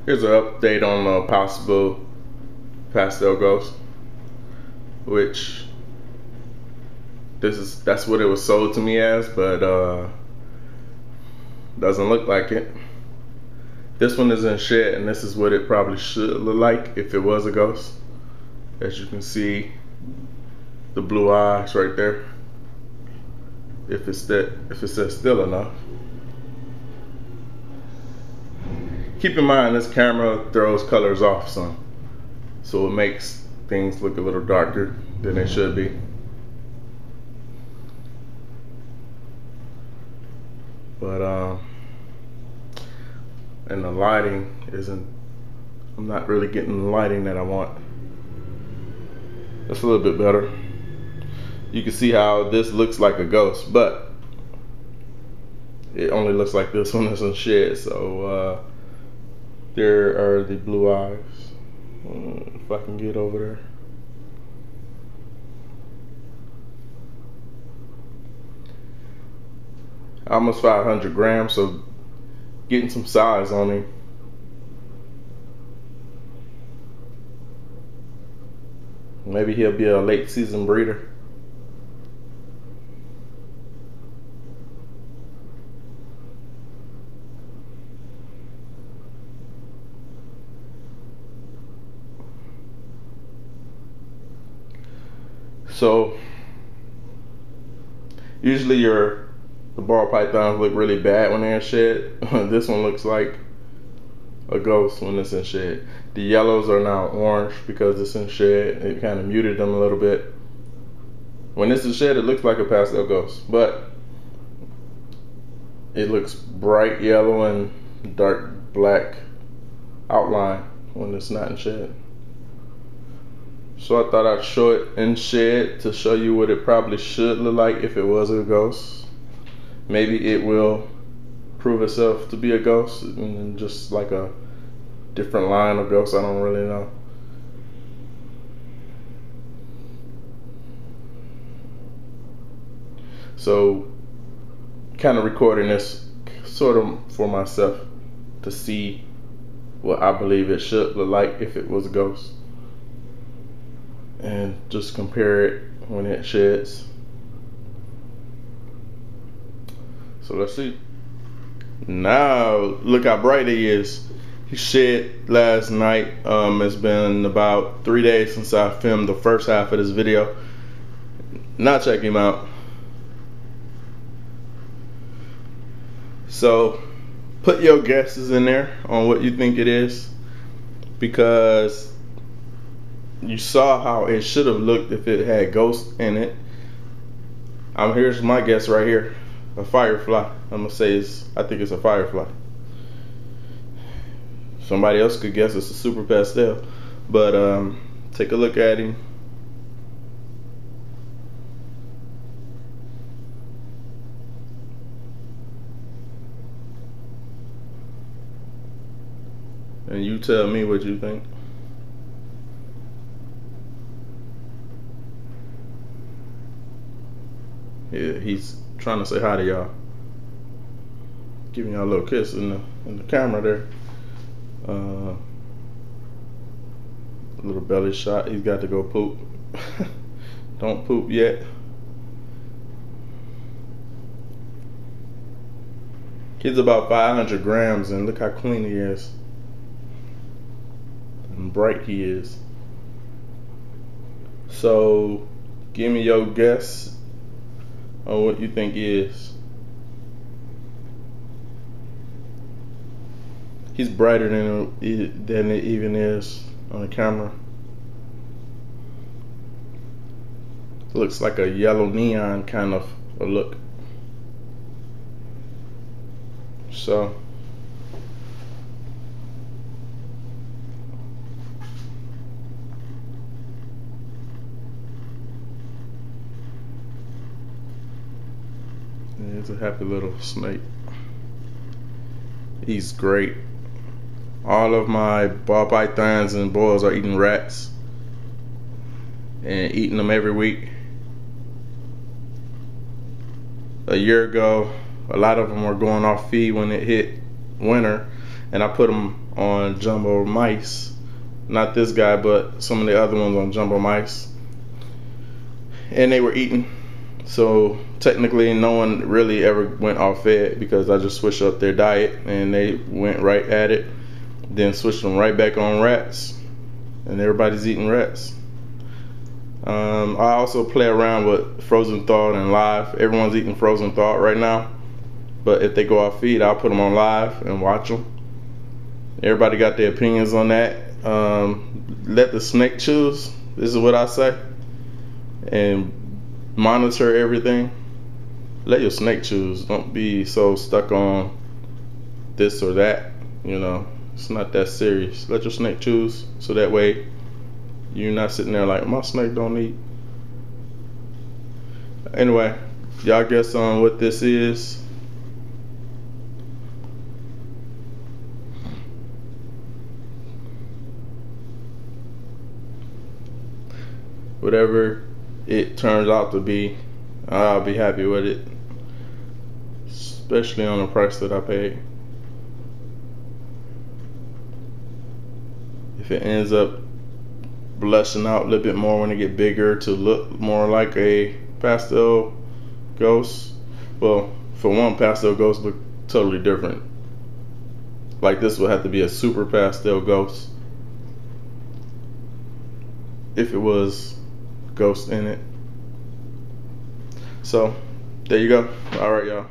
Here's an update on possible Pastel Ghost, which that's what it was sold to me as, but doesn't look like it. This one is in shed, and this is what it probably should look like if it was a ghost. As you can see, the blue eyes right there. If it's still enough. Keep in mind this camera throws colors off some, so it makes things look a little darker than they should be. But and the lighting isn't, I'm not really getting the lighting that I want. That's a little bit better. You can see how this looks like a ghost, but it only looks like this when it's in shed. So there are the blue eyes. If I can get over there. Almost 500 grams, so getting some size on him. Maybe he'll be a late season breeder. So usually the ball pythons look really bad when they're in shed. This one looks like a ghost when it's in shed. The yellows are now orange because it's in shed. It kind of muted them a little bit. When it's in shed, it looks like a pastel ghost, but it looks bright yellow and dark black outline when it's not in shed. So I thought I'd show it in shed to show you what it probably should look like if it was a ghost. Maybe it will prove itself to be a ghost and just like a different line of ghosts. I don't really know. So kind of recording this sort of for myself to see what I believe it should look like if it was a ghost, and just compare it when it sheds. So let's see. Now look how bright he is. He shed last night. It's been about 3 days since I filmed the first half of this video. Now check him out. So put your guesses in there on what you think it is, because you saw how it should have looked if it had ghosts in it. Here's my guess right here. A firefly. I'm gonna say I think it's a firefly. Somebody else could guess it's a super pastel, but take a look at him. And you tell me what you think. Yeah, he's trying to say hi to y'all. Giving y'all a little kiss in the camera there. A little belly shot. He's got to go poop. Don't poop yet. He's about 500 grams, and look how clean he is. And bright he is. So give me your guess on what you think he is. He's brighter than it even is on the camera. Looks like a yellow neon kind of a look. So it's a happy little snake. He's great. All of my ball pythons and boils are eating rats and eating them every week. A year ago, a lot of them were going off feed when it hit winter, and I put them on jumbo mice. Not this guy, but some of the other ones on jumbo mice, and they were eating. So technically no one really ever went off fed, because I just switched up their diet and they went right at it, then switched them right back on rats, and everybody's eating rats. I also play around with frozen thawed and live. Everyone's eating frozen thawed right now, but if they go off feed, I'll put them on live and watch them. Everybody got their opinions on that. Let the snake choose. This is what I say. And monitor everything. Let your snake choose. Don't be so stuck on this or that. You know, it's not that serious. Let your snake choose, so that way you're not sitting there like, my snake don't eat. Anyway, y'all guess on what this is. Whatever it turns out to be, I'll be happy with it, especially on the price that I paid. If it ends up blushing out a little bit more when it get bigger to look more like a pastel ghost, well, for one, pastel ghosts look totally different. Like, this would have to be a super pastel ghost if it was ghost in it. So there you go. All right, y'all.